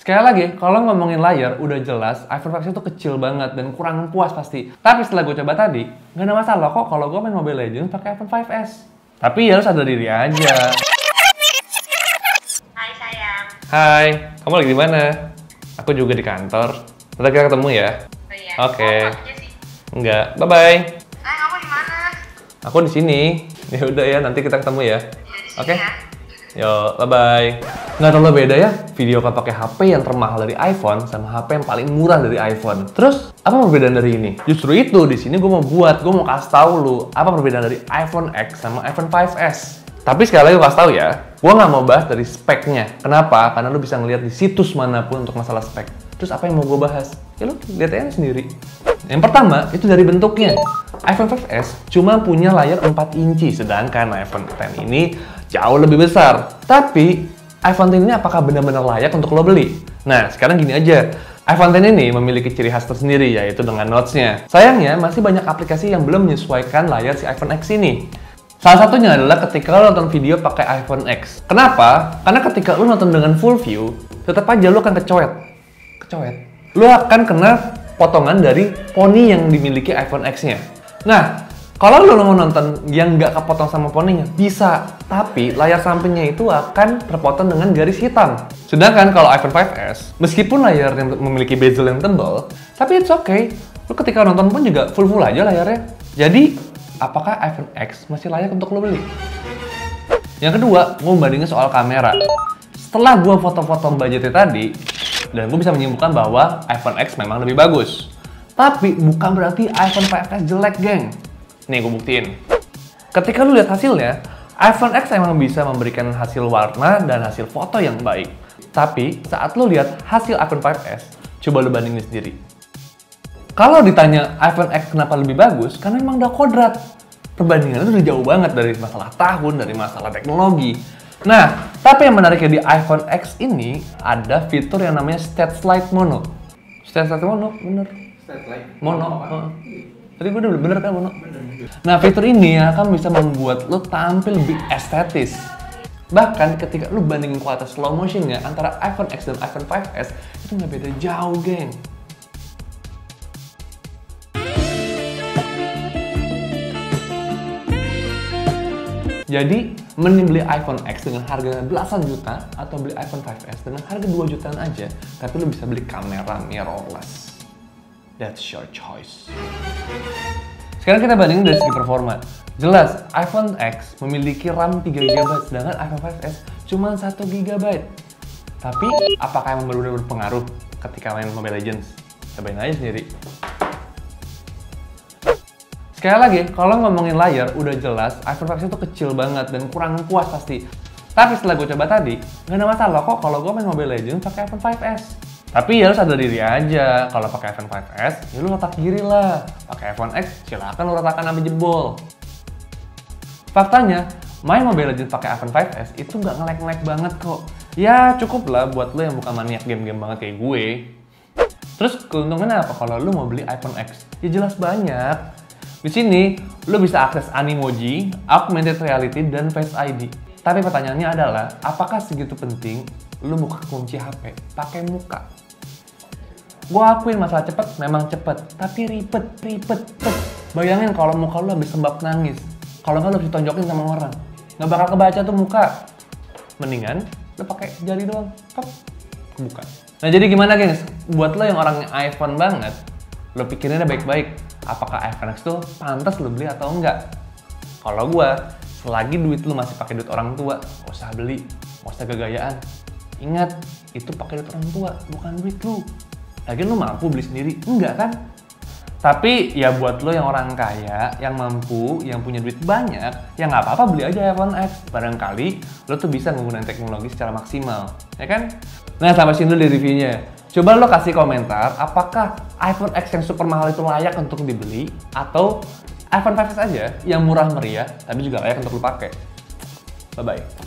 Sekali lagi, kalau ngomongin layar, udah jelas iPhone 5S itu kecil banget dan kurang puas pasti. Tapi setelah gue coba tadi, nggak ada masalah kok kalau gue main Mobile Legends pakai iPhone 5S. Tapi ya lu sadar diri aja. Hai sayang. Hai, kamu lagi di mana? Aku juga di kantor. Nanti kita ketemu ya. Oh iya. Oke. Oh, maksudnya sih. Enggak, bye-bye. Kamu di mana? Aku di sini. Ya udah ya, nanti kita ketemu ya. Ya di sini Oke. ya. Yo, bye-bye. Nggak terlalu beda ya, video call pakai HP yang termahal dari iPhone sama HP yang paling murah dari iPhone. Terus, apa perbedaan dari ini? Justru itu, di sini gue mau kasih tahu lu apa perbedaan dari iPhone X sama iPhone 5S. Tapi sekali lagi gue kasih tahu ya, gue nggak mau bahas dari speknya. Kenapa? Karena lu bisa ngeliat di situs manapun untuk masalah spek. Terus apa yang mau gue bahas? Ya lu lihat aja sendiri. Yang pertama, itu dari bentuknya. iPhone 5S cuma punya layar 4 inci, sedangkan iPhone X ini jauh lebih besar. Tapi, iPhone X ini apakah benar-benar layak untuk lo beli? Nah, sekarang gini aja. iPhone X ini memiliki ciri khas tersendiri, yaitu dengan notes-nya. Sayangnya, masih banyak aplikasi yang belum menyesuaikan layar si iPhone X ini. Salah satunya adalah ketika lo nonton video pakai iPhone X. Kenapa? Karena ketika lo nonton dengan full view, tetap aja lo akan kecoet. Lo akan kena potongan dari poni yang dimiliki iPhone X-nya. Nah, kalau lo mau nonton yang nggak kepotong sama poninya, bisa. Tapi layar sampingnya itu akan terpotong dengan garis hitam. Sedangkan kalau iPhone 5S, meskipun layarnya memiliki bezel yang tebal, tapi it's okay. Lo ketika nonton pun juga full-full aja layarnya. Jadi, apakah iPhone X masih layak untuk lo beli? Yang kedua, gue bandingin soal kamera. Setelah gue foto-foto budgetnya tadi, dan gue bisa menyimpulkan bahwa iPhone X memang lebih bagus. Tapi bukan berarti iPhone 5S jelek, geng. Nih, gue buktiin. Ketika lu lihat hasilnya, iPhone X emang bisa memberikan hasil warna dan hasil foto yang baik. Tapi, saat lu lihat hasil iPhone 5S, coba lu bandingin sendiri. Kalau ditanya iPhone X kenapa lebih bagus, karena emang udah kodrat. Perbandingannya itu udah jauh banget dari masalah tahun, dari masalah teknologi. Nah, tapi yang menariknya di iPhone X ini, ada fitur yang namanya State Slide Mono. State Slide Mono, bener? State Slide? Mono. Tadi gue udah bener kan, Mono? Nah, fitur ini akan bisa membuat lo tampil lebih estetis. Bahkan ketika lo bandingin kualitas slow motionnya antara iPhone X dan iPhone 5S, itu nggak beda jauh, geng. Jadi, mending beli iPhone X dengan harga belasan juta atau beli iPhone 5S dengan harga 2 jutaan aja, tapi lo bisa beli kamera mirrorless. That's your choice. Sekarang kita bandingin dari segi performa. Jelas, iPhone X memiliki RAM 3GB, sedangkan iPhone 5S cuma 1GB. Tapi, apakah emang benar-benar berpengaruh ketika main Mobile Legends? Cobain aja sendiri. Sekali lagi, kalau ngomongin layar, udah jelas iPhone 5S itu kecil banget dan kurang puas pasti. Tapi setelah gue coba tadi, nggak ada masalah kok kalau gue main Mobile Legends pakai iPhone 5S. Tapi ya lu sadar diri aja, kalau pakai iPhone 5S, ya lu letak kiri lah. Pakai iPhone X, silakan lu ratakan sampai jebol. Faktanya, main Mobile Legends pakai iPhone 5S itu nggak nge-lag banget kok. Ya cukup lah buat lu yang bukan maniak game-game banget kayak gue. Terus keuntungannya apa kalau lu mau beli iPhone X? Ya jelas banyak. Di sini, lo bisa akses Animoji, Augmented Reality, dan Face ID. Tapi pertanyaannya adalah, apakah segitu penting lo buka kunci HP pakai muka? Gua akuin masalah cepet memang cepet, tapi ribet. Bayangin kalau muka lo habis sembab nangis. Kalau nggak lo harus ditonjokin sama orang. Nggak bakal kebaca tuh muka. Mendingan lo pakai jari doang, kebuka. Nah jadi gimana gengs? Buat lo yang orangnya iPhone banget, lo pikirin baik-baik. Apakah iPhone X tuh pantas lo beli atau enggak? Kalau gue, selagi duit lo masih pakai duit orang tua, gak usah beli, gak usah gagayaan. Ingat, itu pakai duit orang tua, bukan duit lo. Lagian lo mampu beli sendiri, enggak kan? Tapi ya buat lo yang orang kaya, yang mampu, yang punya duit banyak, ya nggak apa-apa beli aja iPhone X. Barangkali lo tuh bisa menggunakan teknologi secara maksimal, ya kan? Nah, sampai sini dulu di reviewnya. Coba lo kasih komentar, apakah iPhone X yang super mahal itu layak untuk dibeli, atau iPhone 5S aja yang murah meriah, tapi juga layak untuk lo pakai. Bye-bye.